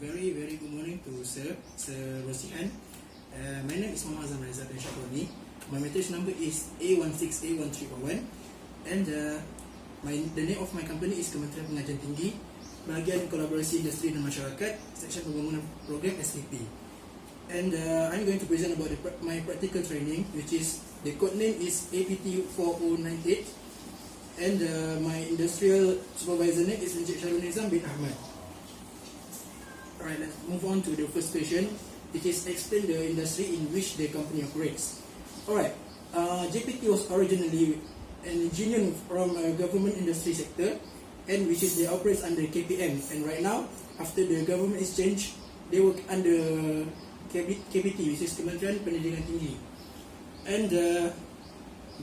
very good morning to Sir Rosihan. My name is Azam Raizal and Shakroni. My message number is A16A1341 and the name of my company is Kementerian Pengajian Tinggi, Bahagian Kolaborasi Industri dan Masyarakat, Seksyen Pembangunan Program SPP. And I'm going to present about my practical training, which is the code name is APT 4098, and my industrial supervisor name is Encik Shakroni bin Ahmad. Alright, let's move on to the first question. It is explain the industry in which the company operates. Alright, JPT was originally an engineer from a government industry sector, and which is they operates under KPM. And right now, after the government is changed, they work under KPT, which is Kementerian Pendidikan Tinggi. And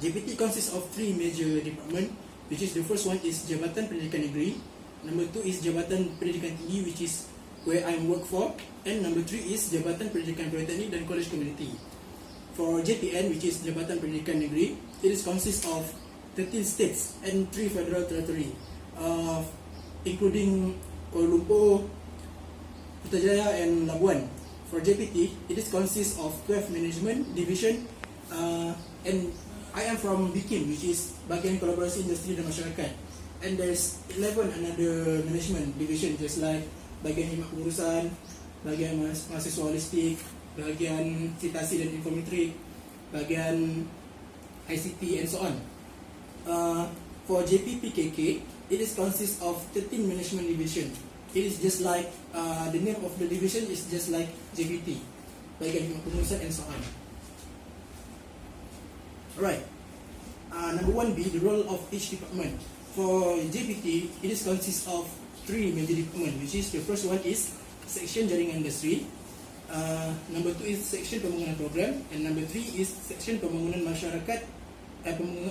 JPT consists of three major departments, which is the first one is Jabatan Pendidikan Negeri, number two is Jabatan Pendidikan Tinggi, which is where I work for, and number three is Jabatan Pendidikan Politeknik dan College Community. For JPN, which is Jabatan Pendidikan Negeri, it is consists of 13 states and 3 federal territory, including Kuala Lumpur, Putrajaya and Labuan. For JPT, it is consists of 12 management division, and I am from BKIM, which is Bahagian Kolaborasi Industri dan Masyarakat, and there's 11 another management division, just like bahagian khidmat pengurusan, bahagian mahasiswa holistik, bahagian citasi dan infometrik, bahagian ICT and so on. For JPPKK, it is consists of 13 management division. It is just like the name of the division is just like JPT, bahagian khidmat pengurusan and so on. Alright, number 1B, the role of each department. For JPT, it is consists of three major department, which is the first one is section jaringan industri, number two is section pembangunan program, and number three is section pembangunan masyarakat,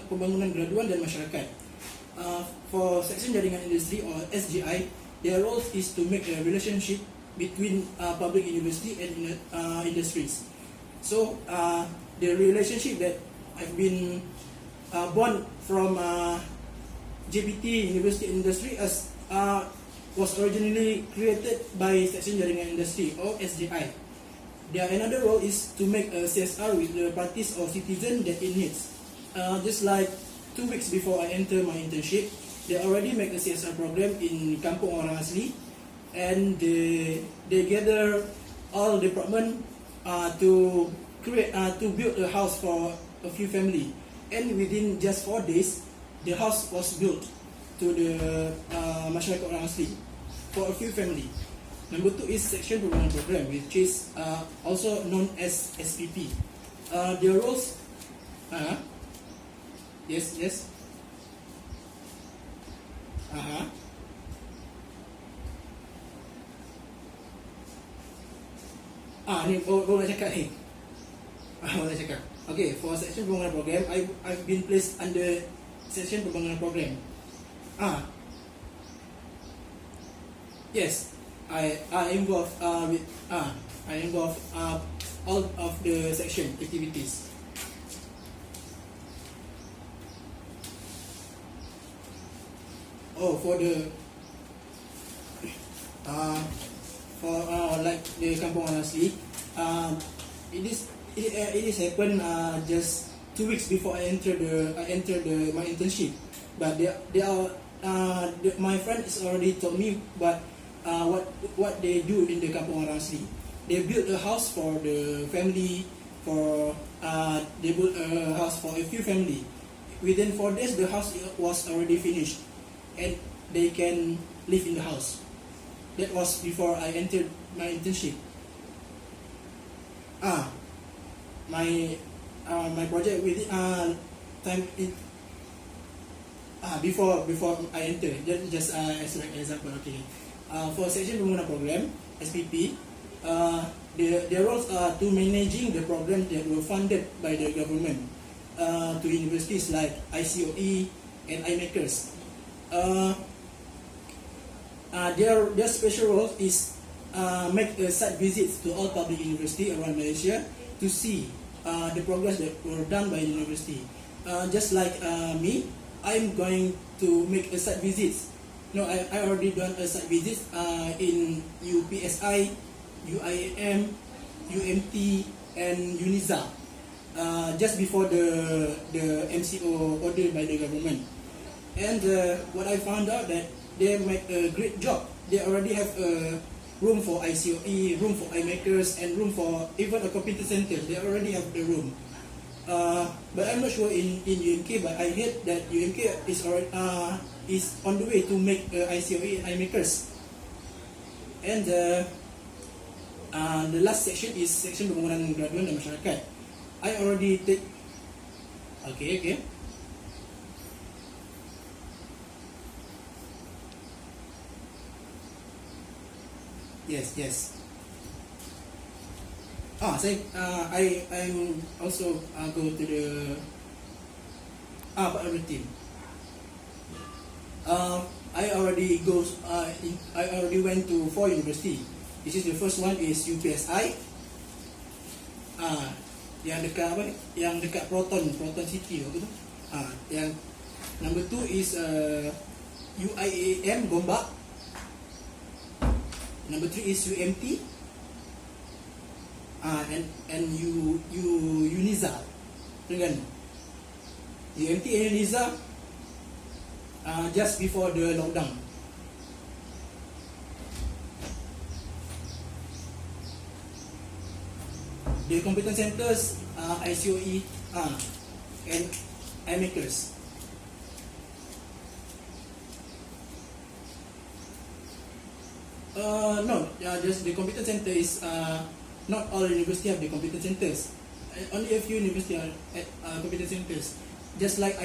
pembangunan graduan dan masyarakat. For section jaringan industri or SJI, their role is to make a relationship between public university and industries. So the relationship that I've been born from JPT University Industry as was originally created by Section Jaringan Industry or SJI. Their another role is to make a CSR with the parties or citizens that it needs. Just like 2 weeks before I enter my internship, they already make a CSR program in Kampung Orang Asli, and they gather all department to create to build a house for a few family, and within just 4 days, the house was built to the masyarakat orang asli for a few family. Number 2 is section pembangunan program, which is also known as SPP. Their roles, yes, ni boleh cakap ni. Boleh cakap. Okay, for section pembangunan program, I've been placed under section pembangunan program. Yes, I involve with I involve all of the section activities. For the like the Kampung Orang Asli, it is happened just 2 weeks before I enter my internship. But they are my friend is already told me what they do in the Kampung Orang Asli. They built a house for the family, they built a house for a few family. Within 4 days, the house was already finished, and they can live in the house. That was before I entered my internship. My project with time it. Before I enter, just as an example, okay. For section pembangunan program (SPP), their roles are to managing the program that were funded by the government to universities like ICOE and iMakers. Their special role is make site visits to all public university around Malaysia to see the progress that were done by the university. Just like me, I'm going to make a site visits No, I already done a site visit in UPSI, UIM, UMT, and UNIZA just before the MCO ordered by the government. And what I found out that they make a great job. They already have a room for ICOE, room for iMakers, and room for even a computer center. They already have the room. But I'm not sure in UMK, but I heard that UMK is on the way to make ICOE and iMakers. And the last section is section pembangunan graduan dan masyarakat. I already take. Okay. Yes. I'm also go to the part of the team. I already went to 4 university. This is the first one is UPSI. Yang dekat apa? Yang dekat Proton City apa tu? Yang number 2 is UIAM Gombak. Number 3 is UMT. And UNIZA. Dengan UMT and UNIZA just before the lockdown. The competence centers, ICOE, and iMakers. No, just the competence center is not all university have the competence centers. Only a few university are at competence centers. Just like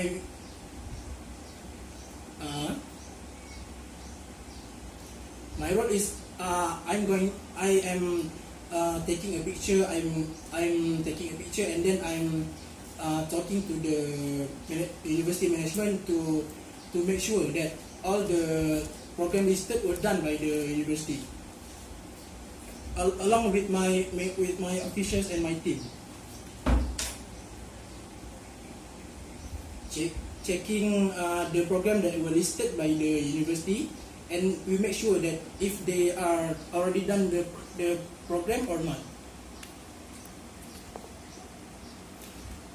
my role is I am taking a picture. I'm taking a picture, and then I'm talking to the university management to make sure that all the program listed were done by the university, along with my officials and my team. Checking the program that were listed by the university, and we make sure that if they are already done the program or not.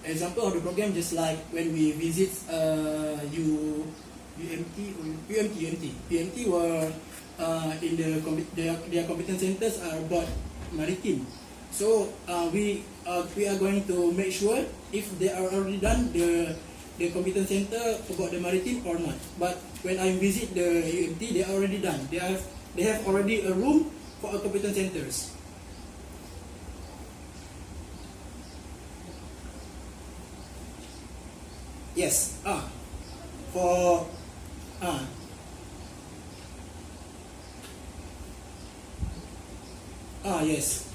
Example of the program, just like when we visit UMT were in their competence centers are about maritime. So we are going to make sure if they are already done the competence center about the maritime or not. But when I visit the UMT, they are already done. They have already a room for competence centers. Yes. Yes.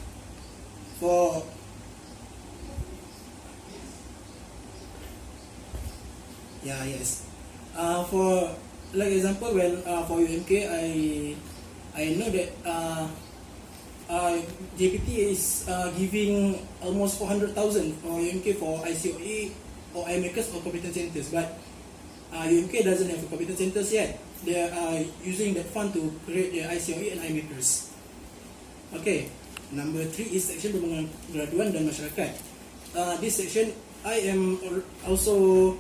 Yes. For like example, when for UMK, I know that JPT is giving almost 400,000 for UMK for ICOE or iMakers or competence centers, but UMK doesn't have competence centers yet. They are using that fund to create the ICOE and iMakers. Okay, number 3 is section pembangunan graduan dan masyarakat. This section I am also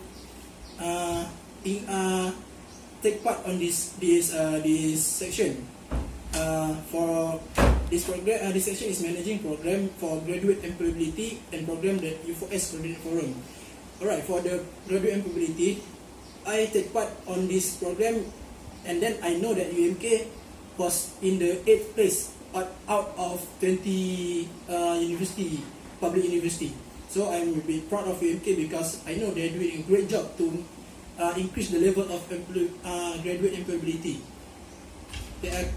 take part on this section. For this program, this section is managing program for graduate employability and program that U4S coordinate forum. Alright, for the graduate employability, I take part on this program, and then I know that UMK was in the 8th place out of 20 public university. So I'm a bit proud of UMK because I know they're doing a great job to increase the level of graduate employability.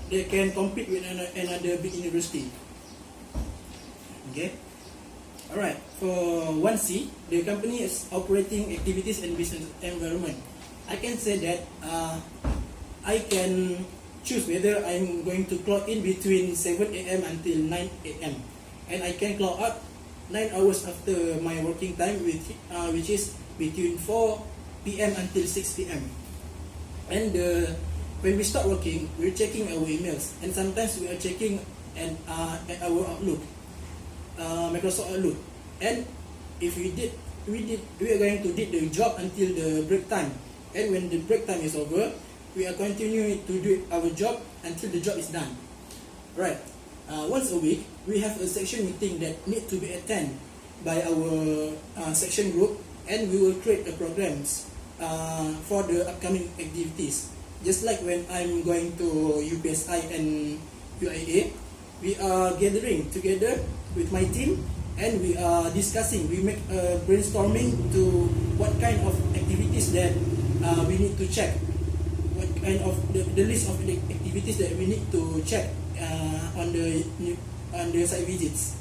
They can compete with another big university. Okay. Alright. For 1C, the company is operating activities and business environment. I can say that I can choose whether I'm going to clock in between 7 AM until 9 AM, and I can clock out 9 hours after my working time, which is between 4 PM until 6 PM. And when we start working, we're checking our emails, and sometimes we are checking at our Outlook, Microsoft Outlook, and if we are going to did the job until the break time, and when the break time is over, we are continuing to do our job until the job is done. Right. Once a week, we have a section meeting that need to be attended by our section group, and we will create the programs for the upcoming activities. Just like when I'm going to UPSI and UIA, we are gathering together with my team, and we are discussing, we make brainstorming to what kind of activities that we need to check, what kind of the list of the activities that we need to check on the site visits.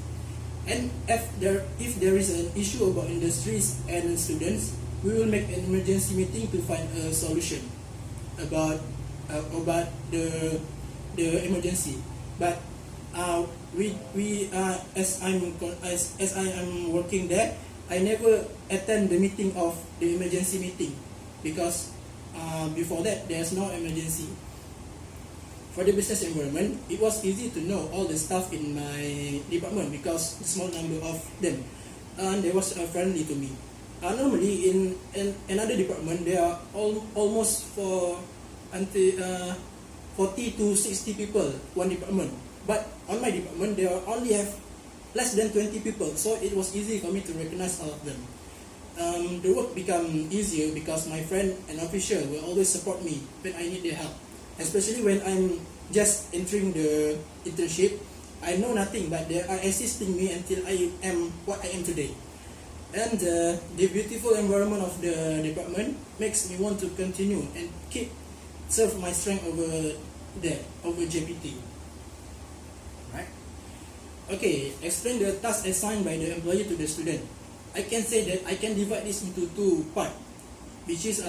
And if there is an issue about industries and students, we will make an emergency meeting to find a solution about the emergency. But as I am working there, I never attend the meeting of the emergency meeting, because before that there's no emergency. For the business environment, it was easy to know all the staff in my department because the small number of them, and they was friendly to me. Normally in another department, there are almost for until 40 to 60 people one department, but on my department there only have less than 20 people, so it was easy for me to recognize all of them. The work become easier because my friend and official will always support me when I need their help, especially when I'm just entering the internship. I know nothing, but they are assisting me until I am what I am today. And the beautiful environment of the department makes me want to continue and keep serve my strength over there, over JPT. Right? Okay, explain the task assigned by the employer to the student. I can say that I can divide this into two parts, which is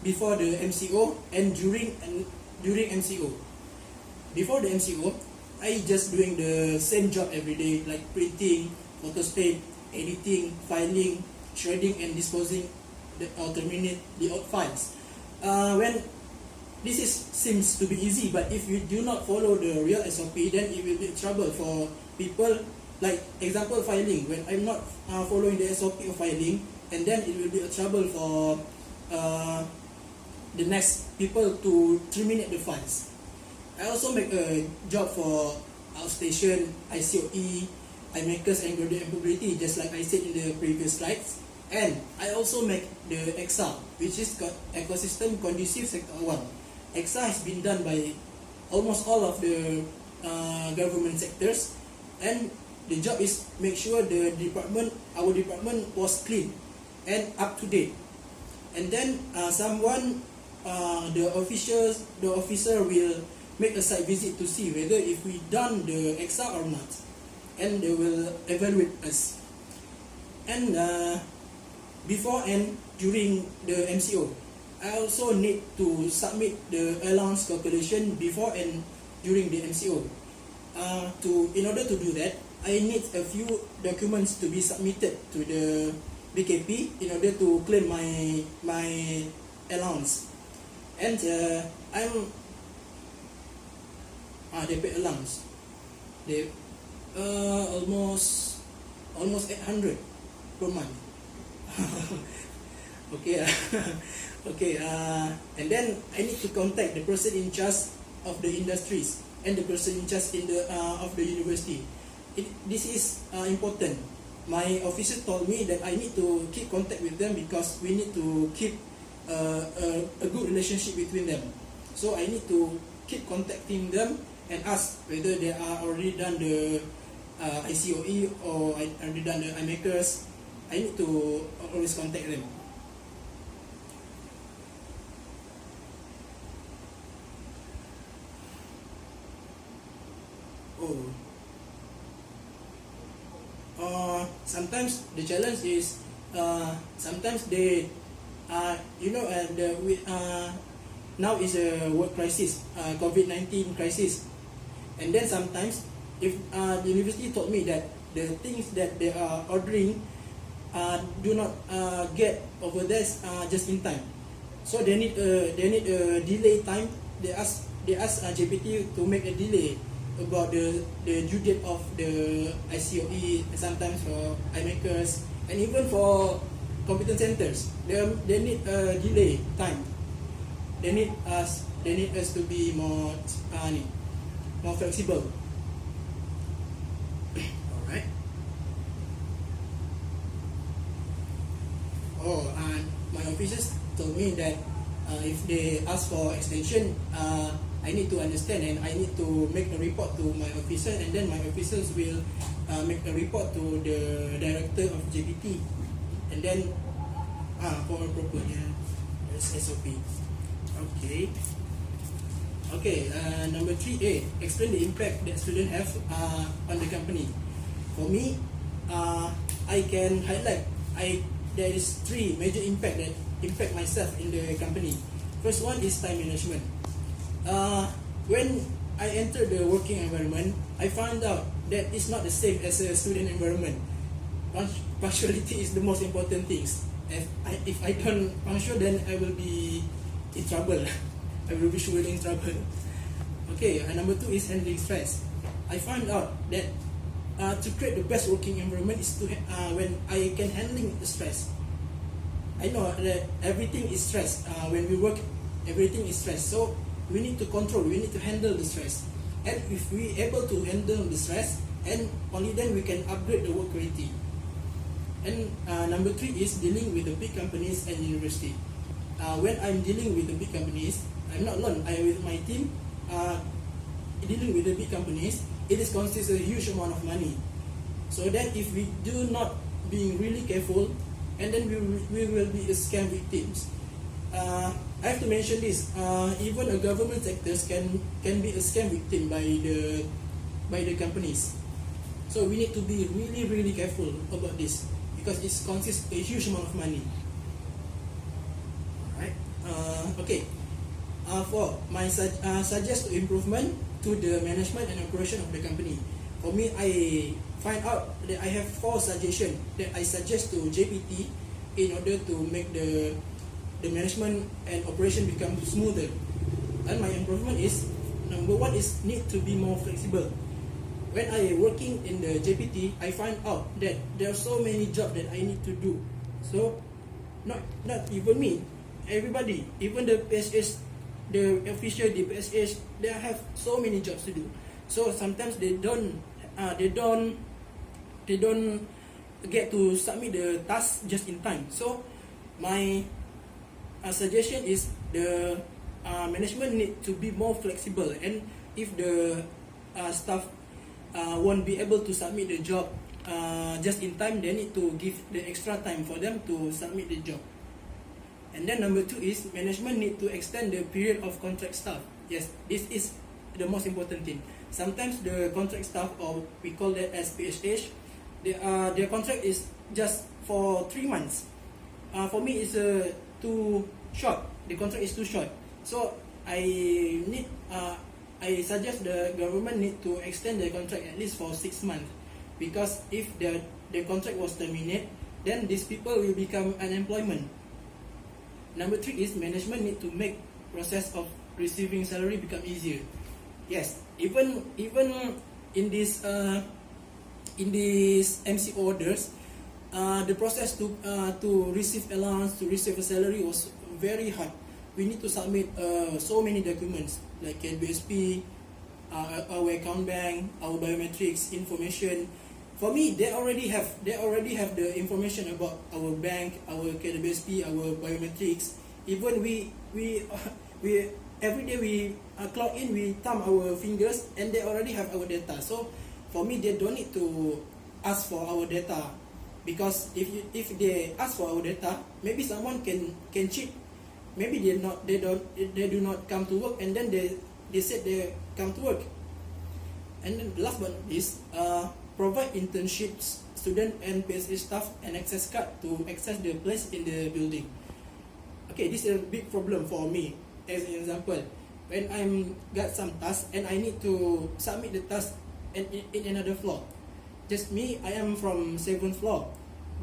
before the MCO and during MCO. Before the MCO, I just doing the same job every day, like printing, photostat, editing, filing, shredding, and disposing or terminate the old files. When this seems to be easy, but if you do not follow the real SOP, then it will be trouble for people. Like example, filing. When I'm not following the SOP of filing, and then it will be a trouble for the next people to terminate the files. I also make a job for outstation, ICOE, iMakers, and Gradient Employability, just like I said in the previous slides. And I also make the EXA, which is Ecosystem Conducive Sector 1. EXA has been done by almost all of the government sectors, and the job is make sure our department was clean and up to date. And then the officer will make a site visit to see whether if we done the EXA or not, and they will evaluate us. And before and during the MCO, I also need to submit the allowance calculation before and during the MCO. In order to do that, I need a few documents to be submitted to the BKP in order to claim my allowance. And they pay allowance. They almost 800 per month. Okay. Okay. And then I need to contact the person in charge of the industries and the person in charge of the university. This is important. My officer told me that I need to keep contact with them because we need to keep a good relationship between them. So I need to keep contacting them and ask whether they are already done the ICOE or already done the iMakers. I need to always contact them. Sometimes the challenge is sometimes they now is a world crisis, COVID-19 crisis, and then sometimes if the university told me that the things that they are ordering do not get over there just in time, so they need a delay time they ask JPT to make a delay about the due date of the ICOE, sometimes for iMakers, and even for competence centers. They need a delay time. They need us to be more more flexible. Alright. Oh, and my officers told me that if they ask for extension, I need to understand and I need to make a report to my officer, and then my officers will make a report to the director of JPT, and then for a proper SOP. Okay. Okay. Number 3A, explain the impact that students have on the company. For me, I can highlight there is 3 major impact that impact myself in the company. First one is time management. When I entered the working environment, I found out that it's not the same as a student environment. Punctuality is the most important things. If I don't punctual, then I will be in trouble. I will be surely in trouble. Okay, number 2 is handling stress. I found out that to create the best working environment is to when I can handling the stress. I know that everything is stress. When we work, everything is stress. So we need to control. We need to handle the stress. And if we able to handle the stress, and only then we can upgrade the work quality. And number 3 is dealing with the big companies and university. When I'm dealing with the big companies, I'm not alone. I with my team. Dealing with the big companies, it is consists a huge amount of money. So that if we do not being really careful, and then we will be a scam victims. I have to mention this. Even a government sectors can be a scam victim by the companies. So we need to be really careful about this, because it consists a huge amount of money. Alright. Okay. For my suggest improvement to the management and operation of the company. For me, I find out that I have 4 suggestions that I suggest to JPT in order to make the management and operation become smoother. And my improvement is, number 1 is need to be more flexible. When I working in the JPT, I find out that there are so many jobs that I need to do. So not even me, everybody, even the PSS, the official, the PSS, they have so many jobs to do. So sometimes they don't get to submit the task just in time. So my suggestion is the management need to be more flexible, and if the staff won't be able to submit the job just in time, they need to give the extra time for them to submit the job. And then number 2 is management need to extend the period of contract staff. Yes, this is the most important thing. Sometimes the contract staff, or we call that as PSH, their contract is just for 3 months. For me, it's too short. The contract is too short. So I suggest the government need to extend the contract at least for 6 months, because if the contract was terminated, then these people will become unemployment. Number 3 is management need to make process of receiving salary become easier. Yes, even in this MC orders, the process to receive allowance, to receive a salary was very hard. We need to submit so many documents like KBSP, our account bank, our biometrics information. For me, they already have the information about our bank, our KBSP, our biometrics. Even we every day we clock in, we thumb our fingers, and they already have our data. So for me, they don't need to ask for our data, because if they ask for our data, maybe someone can cheat. Maybe they do not come to work, and then they said they come to work. And then last but not least, provide internships, student and PSA staff an access card to access the place in the building. Okay, this is a big problem for me. As an example, when I'm got some task and I need to submit the task in another floor. Just me, I am from 7th floor.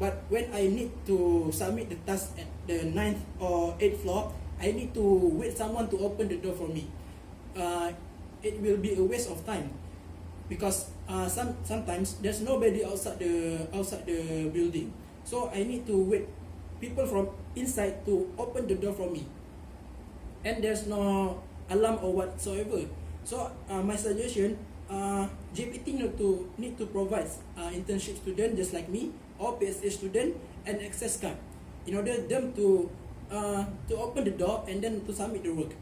But when I need to submit the task at the 9th or 8th floor, I need to wait someone to open the door for me. uh, it will be a waste of time, because sometimes there's nobody outside the building, so I need to wait people from inside to open the door for me, and there's no alarm or whatsoever. So my suggestion, JPT need to provide internship student just like me or PSA student an access card in order them to open the door and then to submit the work.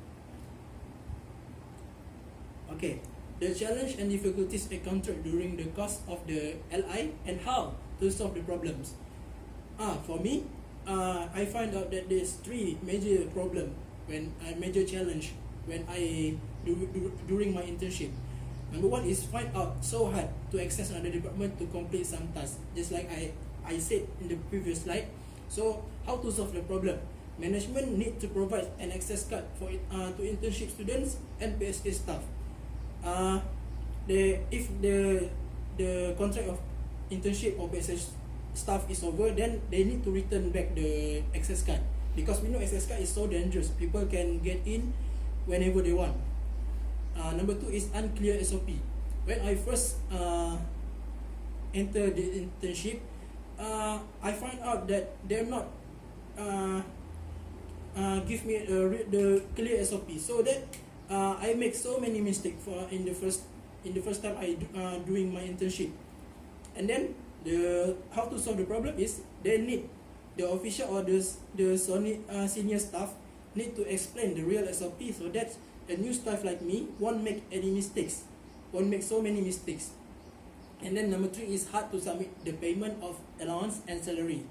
Okay, the challenge and difficulties encountered during the course of the LI and how to solve the problems. For me, I find out that there's three major major challenge when I during my internship. Number one is find out so hard to access another department to complete some tasks, just like I said in the previous slide. So how to solve the problem? Management need to provide an access card for to internship students and PSA staff. If the contract of internship or PSA staff is over, then they need to return back the access card, because we know access card is so dangerous. People can get in whenever they want. Number two is unclear SOP. When I first enter the internship, I find out that they're not give me the clear SOP, so that I make so many mistakes in the first time I doing my internship. And then how to solve the problem is they need the official or the senior staff need to explain the real SOP, so that a new staff like me won't make any mistakes, won't make so many mistakes. And then number three is hard to submit the payment of allowance and salary.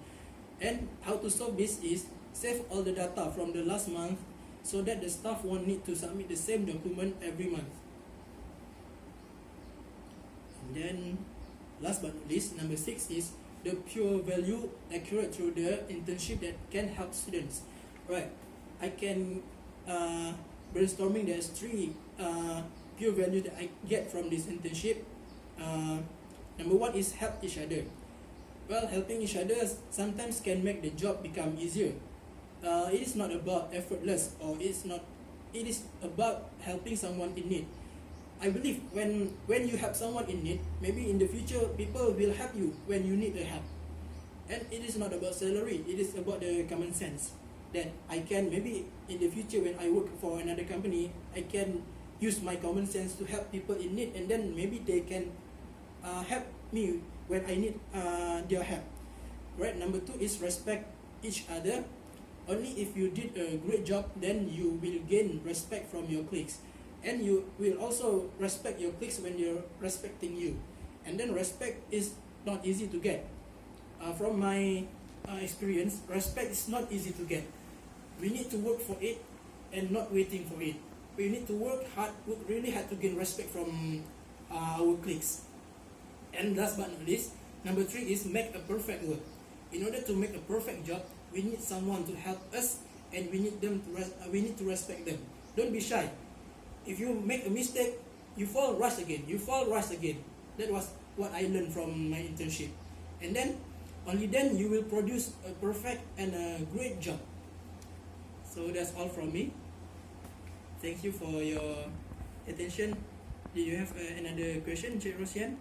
And how to solve this is save all the data from the last month, so that the staff won't need to submit the same document every month. And then last but not least, number 6 is the pure value accurate through the internship that can help students. Right, I can brainstorming. There's 3 pure value that I get from this internship. Number 1 is help each other. Well, helping each other sometimes can make the job become easier. It is not about effortless, or it is about helping someone in need. I believe when you help someone in need, maybe in the future people will help you when you need the help. And it is not about salary, it is about the common sense that I can, maybe in the future when I work for another company, I can use my common sense to help people in need, and then maybe they can help me when I need their help. Right, number 2 is respect each other. Only if you did a great job, then you will gain respect from your colleagues, and you will also respect your colleagues when they're respecting you. And then respect is not easy to get. From my experience, respect is not easy to get. We need to work for it and not waiting for it. We need to work really hard to gain respect from our colleagues. And last but not least, number 3 is make a perfect work. In order to make a perfect job, we need someone to help us, and we need to respect them. Don't be shy. If you make a mistake, you fall, rush again. That was what I learned from my internship. And then only then you will produce a perfect and a great job. So that's all from me. Thank you for your attention. Did you have another question, Cik Rosian?